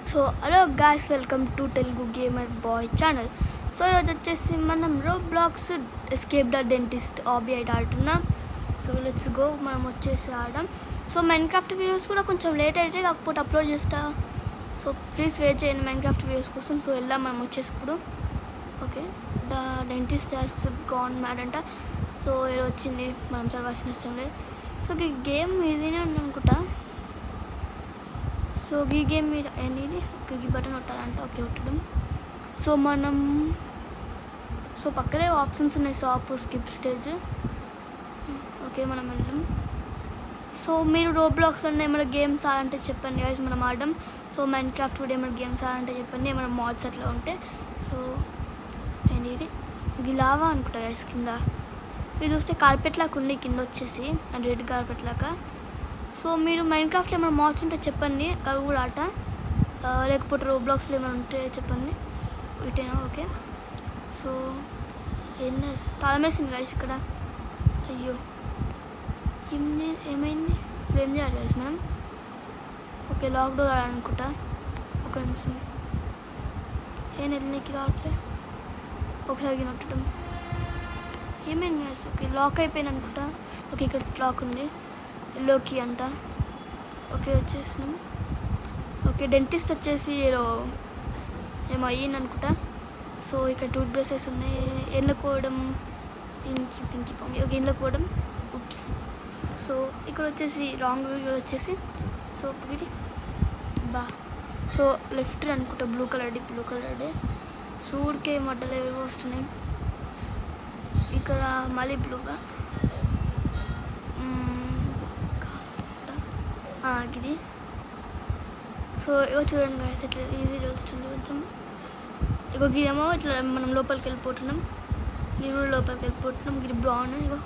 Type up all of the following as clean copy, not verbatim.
So hello guys, welcome to Telugu gamer boy channel. So ఈరోజు వచ్చేసి మనం Roblox escape the dentist obby అయితే ఆడుతున్నాం. సో లెట్స్ గో, మనం వచ్చేసి ఆడడం. సో మైన్క్రాఫ్ట్ వీడియోస్ కూడా కొంచెం లేట్ అయితే కాకపోతే అప్లోడ్ చేస్తా. సో ప్లీజ్ వెయిట్ చేయండి మైన్క్రాఫ్ట్ వీడియోస్ కోసం. సో వెళ్దాం మనం వచ్చేసి ఇప్పుడు. Okay, the dentist has gone mad అంట. సో ఏదో వచ్చింది, మనం చదవాల్సిన అవసరం లేదు. సో ఈ గేమ్ ఈజీనే ఉంది అనుకుంటా. సో ఈ గేమ్ మీద అనేది ఈ బటన్ కొట్టాలంట. ఓకే, కొట్టడం. సో మనం పక్కనే ఆప్షన్స్ ఉన్నాయి, షాప్, స్కిప్ స్టేజ్. ఓకే, మనం వెళ్ళడం. సో మీరు రోబ్లాక్స్లో ఏమైనా గేమ్స్ ఆడాలంటే చెప్పండి గైస్, మనం ఆడడం. సో మైన్క్రాఫ్ట్ కూడా ఏమైనా గేమ్స్ ఆడాలంటే చెప్పండి, ఏమైనా మోడ్స్ అట్లా ఉంటే. సో ఏంటి ఇది, గిలావా అనుకుంటా గైస్. కింద ఇది చూస్తే కార్పెట్ లాగా ఉంది, కింద వచ్చేసి అండ్ రెడ్ కార్పెట్ లాగా. సో మీరు మైన్క్రాఫ్ట్లో ఏమైనా మోడ్స్ ఉంటే చెప్పండి, అవి కూడా ఆట. లేకపోతే రోబ్లాక్స్లో ఏమైనా ఉంటే చెప్పండి. ఇటేనా? ఓకే. సో ఏంటి తాళమేసింది గైస్ ఇక్కడ. అయ్యో, ఏమైంది ఇప్పుడు? ఏం చేయాలి గైస్ మనం? ఓకే, లాక్ డోర్ ఆడాలనుకుంటా. ఒక నిమిషం, ఏం వెళ్ళనికి రావట్లే. ఒకసారి నొట్టడం. ఏమైంది గైస్? ఓకే, లాక్ అయిపోయింది అనుకుంటా. ఓకే, ఇక్కడ లాక్ ఉంది, ఎల్లోకి అంట. ఓకే, వచ్చేసినాం. ఓకే, డెంటిస్ట్ వచ్చేసి ఏమో అయ్యింది అనుకుంటా. సో ఇక్కడ టూత్ బ్రషెస్ ఉన్నాయి, ఎన్నుకోవడం, పింకి పంపి. ఓకే, ఎన్నుకోవడం. ఉప్స్. సో ఇక్కడ వచ్చేసి రాంగ్ వచ్చేసి. సో ఇది బా. సో లెఫ్ట్ అనుకుంటా, బ్లూ కలర్డే. సో ఊరికే మడ్డలు ఏవేవో వస్తున్నాయి ఇక్కడ. మళ్ళీ బ్లూగా ఇది. సో ఇగో చూడండి గైస్, ఇట్లా ఈజీ తెలుస్తుంది కొంచెం. ఇగో గిరేమో ఇట్లా మనం లోపలికి వెళ్ళిపోతున్నాం, గిరి కూడా లోపలికి వెళ్ళిపోతున్నాం. గిరి బ్రౌన్. ఇగో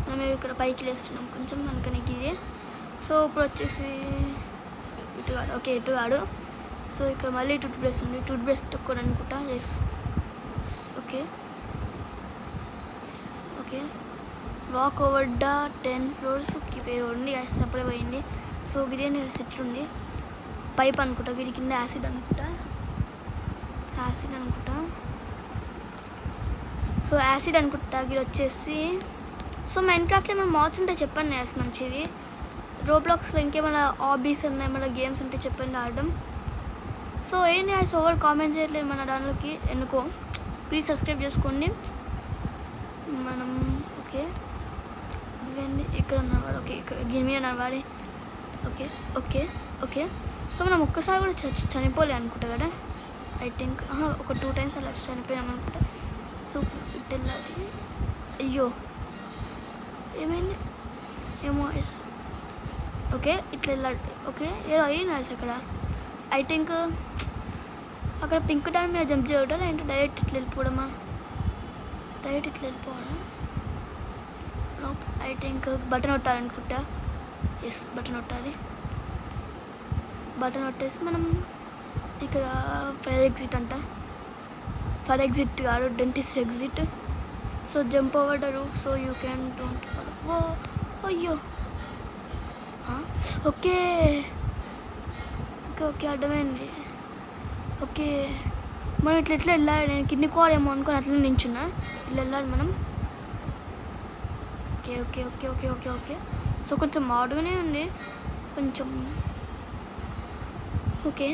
మనం ఇక్కడ పైకి లేస్తున్నాం కొంచెం అనుకనే గిరే. సో ఇప్పుడు వచ్చేసి ఇటు కాడు. ఓకే, ఇటు కాడు. సో ఇక్కడ మళ్ళీ టూత్ బ్రష్ ఉంది, టూత్ బ్రష్ తక్కువ అనుకుంటా. Yes. Okay okay, walk over the 10 floors పేరు ఉంది గైస్, అప్పుడే పోయింది. సో గిరి సెట్లు ఉంది, పైప్ అనుకుంటా. గిరి కింద యాసిడ్ అనుకుంటా. సో యాసిడ్ అనుకుంటా గిరి వచ్చేసి. సో మైన్క్రాఫ్ట్లో ఏమైనా మోడ్స్ ఉంటే చెప్పండి యాస్, మంచివి. రోబ్లాక్స్లో ఇంకేమైనా హాబీస్ ఉన్నాయి, ఏమైనా గేమ్స్ ఉంటే చెప్పండి ఆడడం. సో ఏంటి యాస్, ఓవర్ కామెంట్ చేయట్లేదు మన దానిలోకి ఎందుకో. ప్లీజ్ సబ్స్క్రైబ్ చేసుకోండి మనం. ఓకే, ఇవన్నీ ఇక్కడ నడవాలి. ఓకే, ఇక్కడ దీని మీద నడవాలి. Okay okay okay. సో మనం ఒక్కసారి కూడా చనిపోలే అనుకుంటా కదా, ఐ థింక్. ఒక 2 times అలా చనిపోయాం అనుకుంటా. సో ఇటు వెళ్ళాలి. అయ్యో, ఏమైంది ఏమో. ఎస్. ఓకే, ఇట్లా వెళ్ళాలి. ఓకే, ఏదో అయ్యింది రాసి అక్కడ. ఐ థింక్ అక్కడ పింక్ దాని మీద జంప్ చేయడం, లేదంటే డైరెక్ట్ ఇట్లా వెళ్ళిపోవడమా? ఐ థింక్ బటన్ కొట్టాలనుకుంటా. ఎస్, బటన్ కొట్టాలి. బటన్ కొట్టేసి మనం ఇక్కడ ఫైర్ ఎగ్జిట్ అంట. ఫైర్ ఎగ్జిట్ కాదు, dentist exit. So jump over the roof so you can don't follow. Oh అయ్యో. ఓకే ఓకే ఓకే, అర్థమైంది. ఓకే, మనం ఇట్లా వెళ్ళాలి. నేను కింది కోరేమో అనుకొని అట్లా నించున్నా. ఇట్లా వెళ్ళాలి మనం. Okay okay okay okay okay okay. So కొంచెం మాడుగానే ఉంది కొంచెం. ఓకే,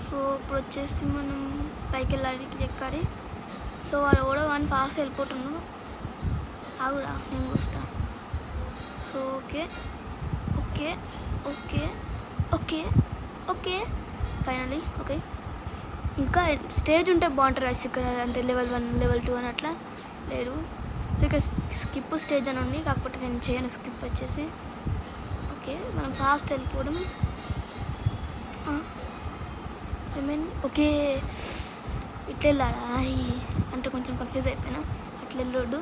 సో ఇప్పుడు వచ్చేసి మనం పైకి వెళ్ళాలి, ఎక్కాలి. సో వాడు కూడా కానీ ఫాస్ట్ వెళ్ళిపోతున్నాడు. ఆగురా, నేను వస్తా. So okay okay okay okay okay, finally. Okay, ఇంకా స్టేజ్ ఉంటే బాగుంటుంది రైస్ ఇక్కడ, అంటే level 1 level 2 అని అట్లా లేదు. ఇక్కడ స్కిప్ స్టేజ్ అని ఉంది, కాకపోతే నేను చేయను స్కిప్ వచ్చేసి. ఓకే, మనం ఫాస్ట్ వెళ్ళిపోవడం. ఓకే, ఇట్లా వెళ్ళాలా అంటే కొంచెం కన్ఫ్యూజ్ అయిపోయినా. అట్లా వెళ్ళొద్దు,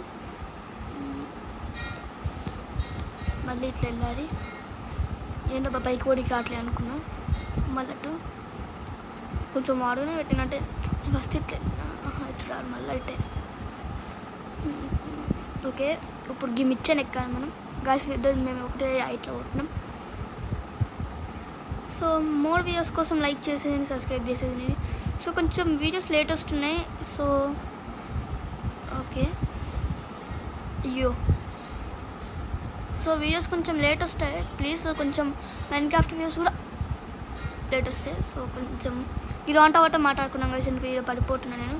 మళ్ళీ ఇట్లా వెళ్ళాలి. ఏంటో బైక్ ఓడికి రావట్లేదు అనుకున్నా. మళ్ళీ అటు కొంచెం మాడుగానే పెట్టినట్టే. ఫస్ట్ ఇట్లా ఇటు రాడు, మళ్ళీ ఇటే. ఓకే, ఇప్పుడు గిమిచ్చాను ఎక్కాలి మనం. గాయస్ మేము ఒకటే హైట్లో కొట్టినాం. సో మోర్ వీడియోస్ కోసం లైక్ చేసేది, సబ్స్క్రైబ్ చేసేది. సో కొంచెం వీడియోస్ లేట్ వస్తున్నాయి. సో ఓకే, అయ్యో, సో వీడియోస్ కొంచెం లేట్ వస్తాయి. ప్లీజ్ కొంచెం మైన్క్రాఫ్ట్ వీడియోస్ కూడా లేట్ వస్తాయి. సో కొంచెం ఈ రాంట మాట్లాడుకున్నాం కదా, ఎందుకు వీడియో పడిపోతున్నాను నేను.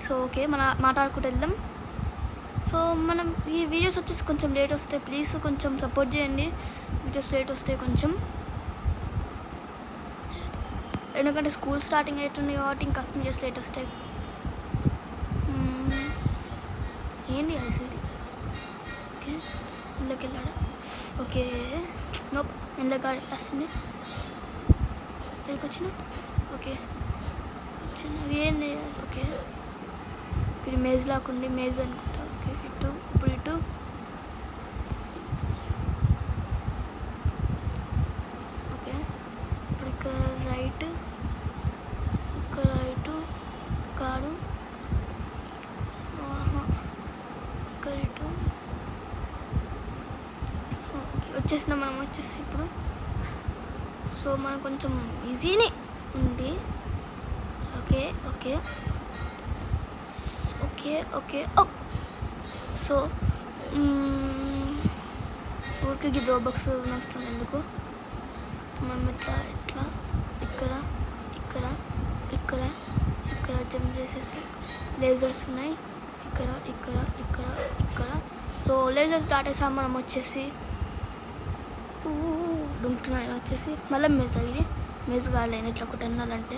సో ఓకే, మన మాట్లాడుకుంటూ వెళ్దాం. సో మనం ఈ వీడియోస్ వచ్చేసి కొంచెం లేట్ వస్తాయి. ప్లీజ్ కొంచెం సపోర్ట్ చేయండి. వీడియోస్ లేట్ వస్తాయి కొంచెం, ఎందుకంటే స్కూల్ స్టార్టింగ్ అవుతుంది కాబట్టి ఇంకా వీడియోస్ లేట్ వస్తాయి. ఏంటి ఐసీడీ? ఓకే, ఇళ్ళకి వెళ్ళాడా? ఓకే, నోప్, ఇళ్ళకి వస్తుంది. ఎక్కడికి వచ్చిన? ఓకే వచ్చిన, ఏంది? ఓకే, ఇక్కడ మేజ్ లాక్కుండి, మేజ్ అనుకుంటా. ఓకే, ఇటు, ఇప్పుడు ఇటు. ఓకే, ఇప్పుడు ఇక్కడ రైట్, ఇక్కడ ఇటు కాడు, ఇక్కడ ఇటు. సో ఓకే, వచ్చేసినాం మనం. వచ్చేసి ఇప్పుడు సో మనం కొంచెం ఈజీనే ఉంది. Okay okay okay okay so ఊరికి డ్రాబాక్స్ వస్తుంది ఎందుకు. మనం ఇట్లా ఇట్లా ఇక్కడ ఇక్కడ ఇక్కడ ఇక్కడ జంప్ చేసేసి లేజర్స్ ఉన్నాయి ఇక్కడ ఇక్కడ ఇక్కడ ఇక్కడ. సో లేజర్స్ దాటేసాం మనం. వచ్చేసి డుంకుతున్నాయి వచ్చేసి మళ్ళీ మెజ్ అయ్యి మెజ్ కాలేని ఇట్లా ఒకటి అన్నాలంటే.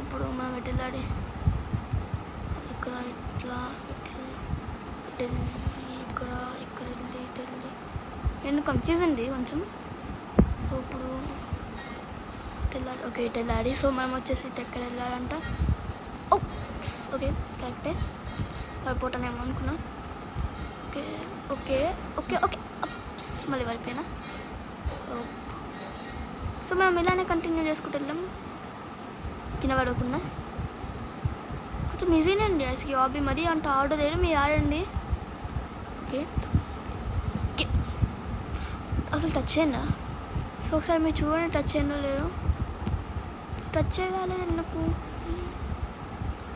ఇప్పుడు మనం ఎటు వెళ్ళాలి? ఇక్కడ ఇట్లా ఇట్లా ఢిల్లీ, ఇక్కడ ఇక్కడ వెళ్ళి ఢిల్లీ. నేను కన్ఫ్యూజ్ అండి కొంచెం. సో ఇప్పుడు ఇటు వెళ్ళాలి. ఓకే, ఇటు వెళ్ళాలి. సో మనం వచ్చేసి ఇటు ఎక్కడ వెళ్ళాలంట? ఓకే, కరెక్టే, పడిపోతానేమో అనుకున్నా. ఓకే ఓకే ఓకే ఓకే మళ్ళీ పడిపోయినా. సో మనం ఇలానే కంటిన్యూ చేసుకుంటూ వెళ్ళాం కింద పడకుండా. కొంచెం ఈజీనే అండి అసలు హాబీ, మరీ అంత ఆర్డర్ లేదు, మీరు ఆడండి. ఓకే, అసలు టచ్ చేయండి. సో ఒకసారి మీరు చూడండి టచ్ చేయండో లేదో. టచ్ చేయాలి ఎందుకు?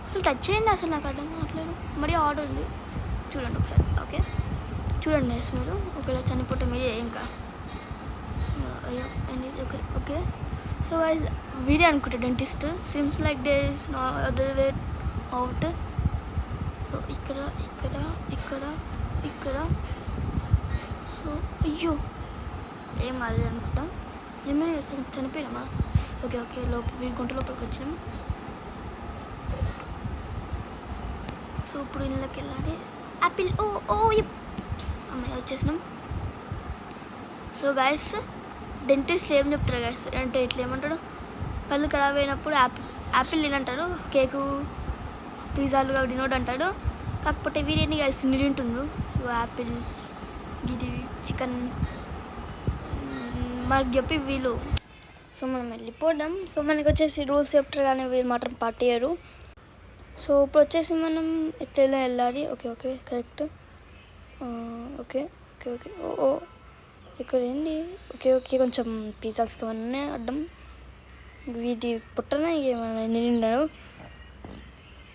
అసలు టచ్ చేయండి, అసలు నాకు అర్థం కావట్లేదు. మరీ ఆర్డర్ ఉంది, చూడండి ఒకసారి. ఓకే చూడండి మీరు, ఒకవేళ చనిపోతే మీరే ఇంకా అయ్యో అండి. ఓకే ఓకే, సో వైజ్ వీడే అనుకుంటా dentist. Seems like there is no other way out. So ఇక్కడ ఇక్కడ ఇక్కడ ఇక్కడ. సో అయ్యో ఏం కాలేదు అనుకుంటాం. ఏమైనా చనిపోయినామా? ఓకే ఓకే, గుంట లోపలికి వచ్చినాం. సో ఇప్పుడు ఇళ్ళకి వెళ్ళాలి. యాపిల్, ఓ ఓ అమ్మాయి వచ్చేసినాం. సో గైస్, డెంటిస్ట్లు ఏం చెప్తారు గైస్ అంటే ఇట్లా ఏమంటాడు, పళ్ళు ఖరాబ్ అయినప్పుడు యాపిల్ తినంటాడు, కేకు పిజ్జాలు అవి తినోడు అంటాడు. కాకపోతే వీడిని గైస్ తింటుండ్రు యాపిల్, ఇది చికెన్ మనకు చెప్పి వీళ్ళు. సో మనం వెళ్ళిపోదాం. సో మనకి వచ్చేసి రూల్స్ చెప్తారు కానీ వీళ్ళు మాత్రం పాటియ్యరు. సో ఇప్పుడు వచ్చేసి మనం ఎట్లా వెళ్ళాలి? Okay okay correct. Okay okay okay oh ఇక్కడ ఏంటి? ఓకే ఓకే, కొంచెం పిజ్జాస్కి అవన్నీ అడ్డం, వీటి పుట్టన ఏమైనా నిండాడు.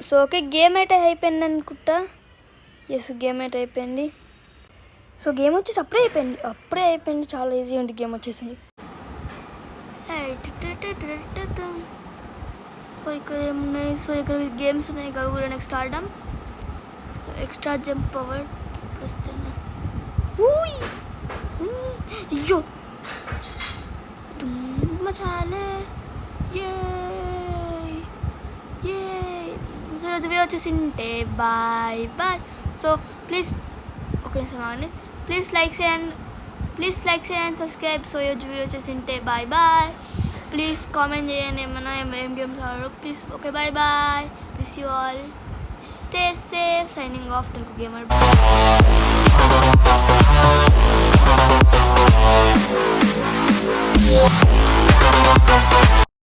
సో ఓకే, గేమ్ అయితే అయిపోయింది అనుకుంటా. ఎస్, గేమ్ అయితే అయిపోయింది. సో గేమ్ వచ్చేసి అప్పుడే అయిపోయింది. చాలా ఈజీ ఉంది గేమ్ వచ్చేసి. సో ఇక్కడ ఏమున్నాయి? సో ఇక్కడ గేమ్స్ ఉన్నాయి అవి కూడా నెక్స్ట్ ఆడడం. సో ఎక్స్ట్రా జంప్ పవర్ వస్తున్నా. అయ్యో మచాలే. సో రోజు వీడియో వచ్చేసి ఉంటే బాయ్ బాయ్. సో ప్లీజ్ ఒక నిమిషం ఆగండి. ప్లీజ్ లైక్ చేయండి, సబ్స్క్రైబ్. సో ఈరోజు వీడియో వచ్చేసి ఉంటే బాయ్ బాయ్. ప్లీజ్ కామెంట్ చేయండి ఏమన్నా ఏం గేమ్స్ ఆడారు please. Okay bye bye. Wish you all. Stay safe. Signing off Telugu gamer.